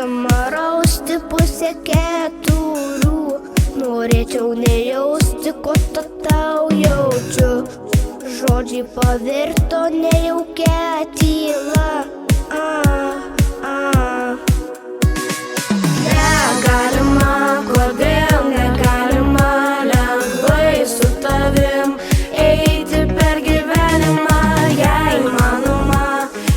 Sama rausti pusę 4. Norėčiau nejausti, ko tau jaučiu. Žodžiai pavirto nejaukia tyla. Negalima, kodėl negalima lengvai su tavim eiti per gyvenimą.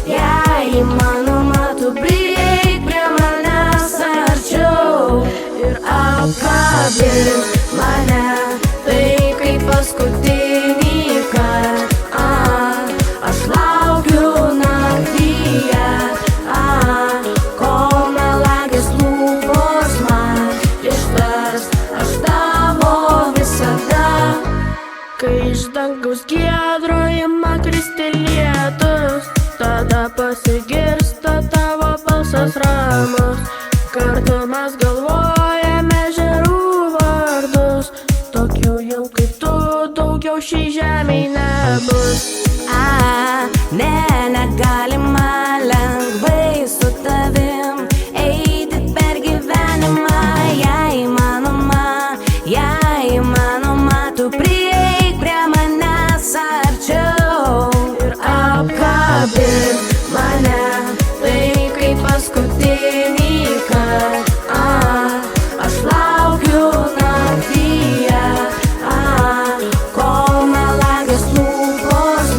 Jei įmanoma, tu prieik prie manęs arčiau ir apkabink mane, tai kaip paskutinį kartą. Aš laukiu naktyje, kol melagės lūpos man ištars, aš tavo visada. Kai iš dangaus giedro ima kristi lietus, tada pasigirsta tavo balsas ramus. Kartu mes galvojame ežerų vardus, tokių jau kaip tu daugiau šiai žemei nebus. Negalima lengvai su tavim eiti per gyvenimą. Jei įmanoma, tu prieik prie manęs arčiau ir apkabink mane, tai kaip paskutinį kartą. Aš laukiu naktyje, kol melagės lūpos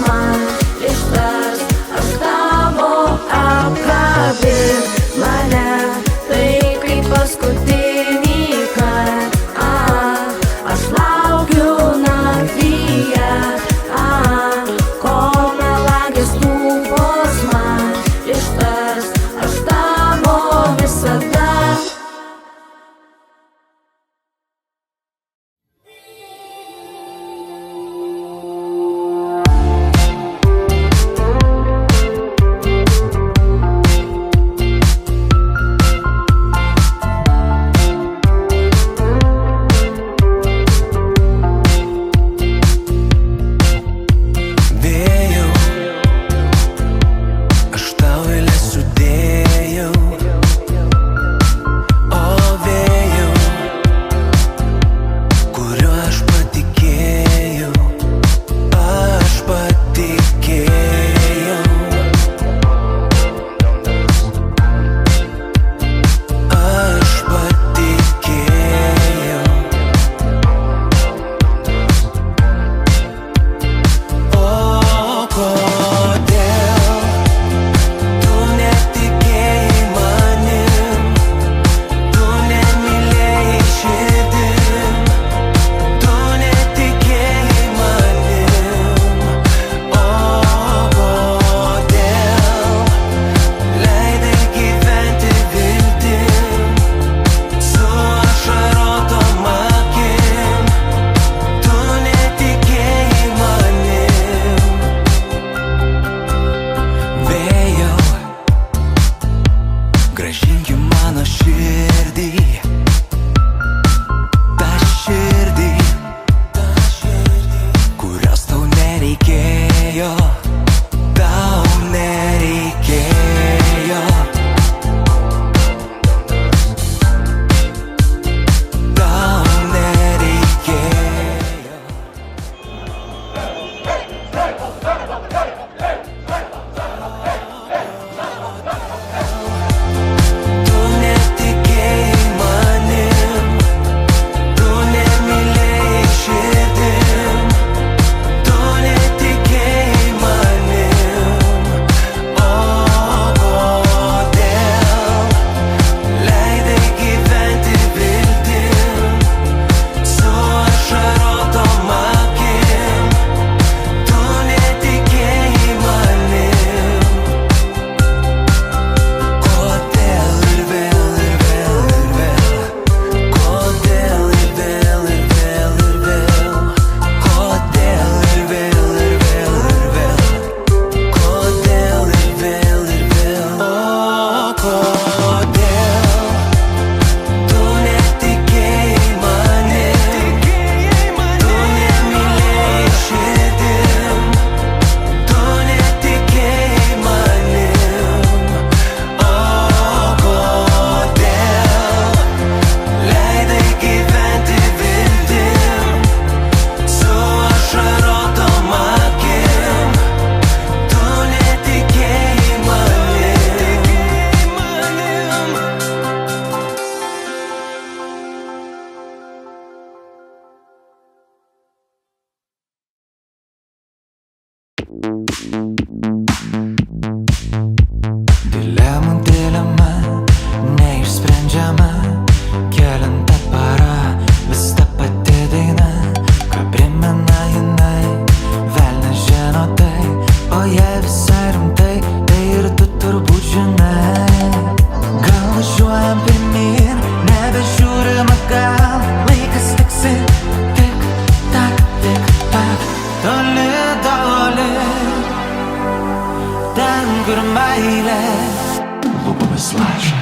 lažą.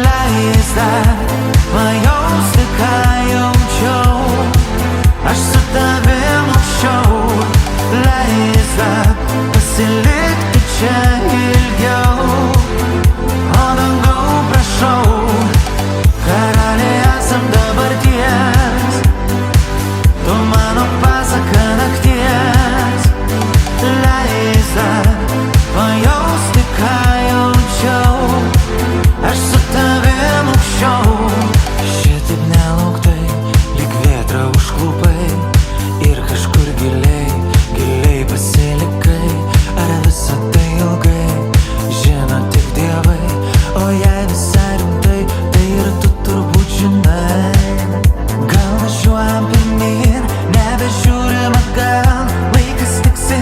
Leista pajausti, ką jaučiau, aš su tavim aukščiau. Leista pasilikti čia ilgiau, o dangau prašau, karaliai esam dabarties, tu mano pasaka nakties. Leista pajausti, ką jaučiau, aš su tavim aukščiau. Šitaip nelauktai, lyg vėtra užklupai, ir kažkur giliai, giliai pasilikai. Ar visą tai ilgai žino tik dievai, o jei visai rimtai, tai ir tu turbūt žinai. Gal važiuojam pirmyn, nebežiūrim atgal, laikas tiksi,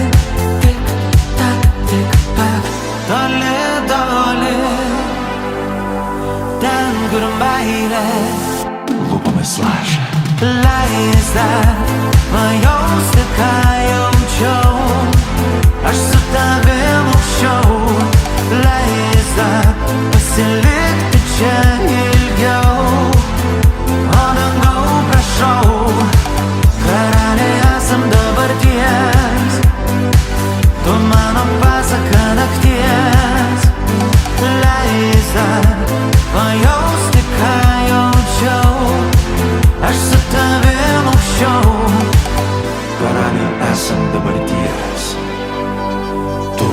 tik tak, toli, toli, ten, kur meilė lūpomis lažą. Leista pajausti, ką jaučiau, aš su tavim aukščiau. Leista pasilikti čia ilgiau, o dangau prašau, karaliai esam dabarties, tu mano pasaka nakties. Leista pajausti, ką jaučiau, aš su tavim aukščiau. Karaliai esam dabarties, tu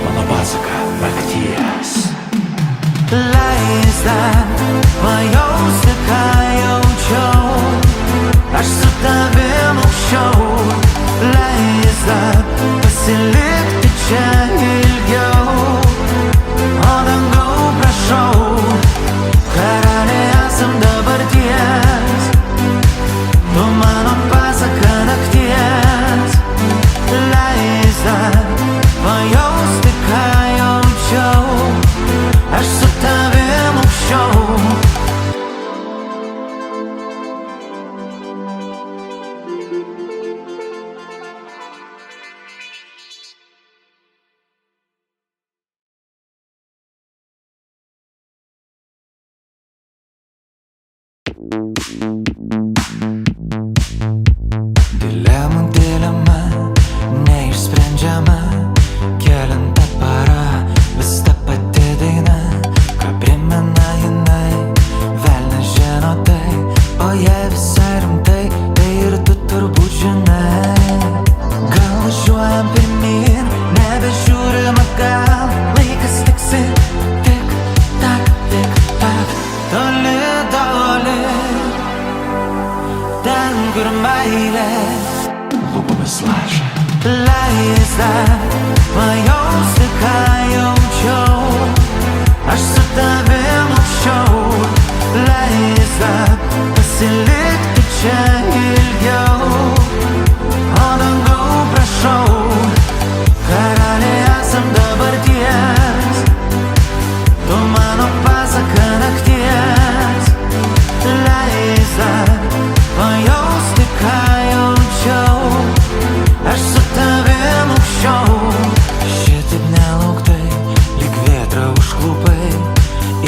mano pasaka nakties. Leista pajausti, ką jaučiau, aš su tavim aukščiau. Leista pasilikti čia ilgiau, o dangau prašau, karaliai esam dabarties, tu mano pasaka nakties. Leista pajausti, ką jaučiau, aš su tavim aukščiau. Dilema, dilema, neišsprendžiama, kelintą parą vis ta pati daina. Ką primena jinai, velnias žino tai, o jei visai rimtai, tai ir tu turbūt žinai. Gal važiuojam pirmyn, nebežiūrim atgal, laikas tiksi, tik tak, toli, toli, ten, kur meilė lūpomis lažą. Leista pajausti, ką jaučiau, aš su tavim aukščiau. Leista pasilikti čia ilgiau, o dangau prašau, karaliai esam dabarties, tu mano pasaka nakties. Leista pajausti, ką jaučiau, aš su tavim aukščiau. Šitaip nelauktai, lyg vėtra užklupai,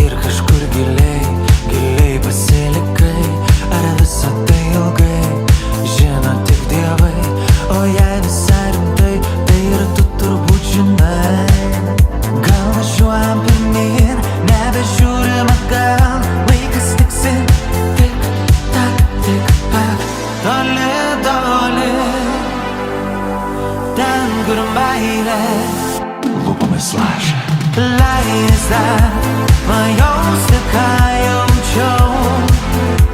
ir kažkur giliai, giliai pasilikai. Ar visą tai ilgai žino tik dievai, o jei visai rimtai, tai ir tu turbūt žinai. Gal važiuojam pirmyn, nebežiūrim atgal, laikas tiksi, tik tak, toli, toli, ten, kur meilė lūpomis lažą. Leista pajausti, ką jaučiau,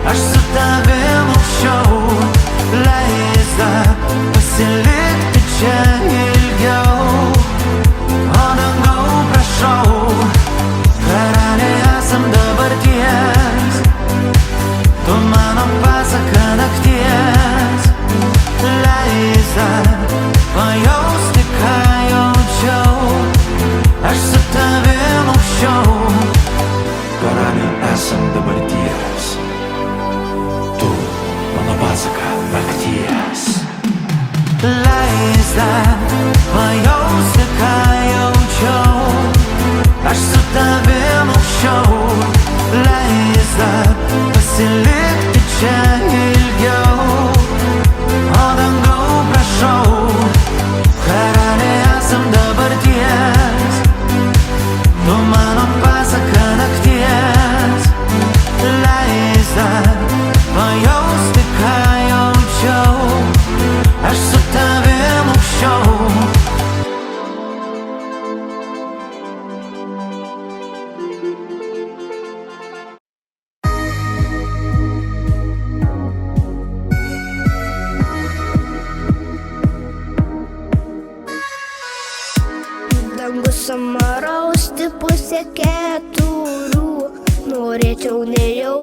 aš su tavim aukščiau. Leista pasilikti čia ilgiau, o dangau prašau, karaliai esam dabarties, tu mano pasaka nakties. Leista pajausti, ką jaučiau, aš su tavim aukščiau. Karaliai esam dabarties, tu mano pasaka nakties. Leista pajausti, ką jaučiau, aš su tavim aukščiau. pusę 4, norėčiau nejau.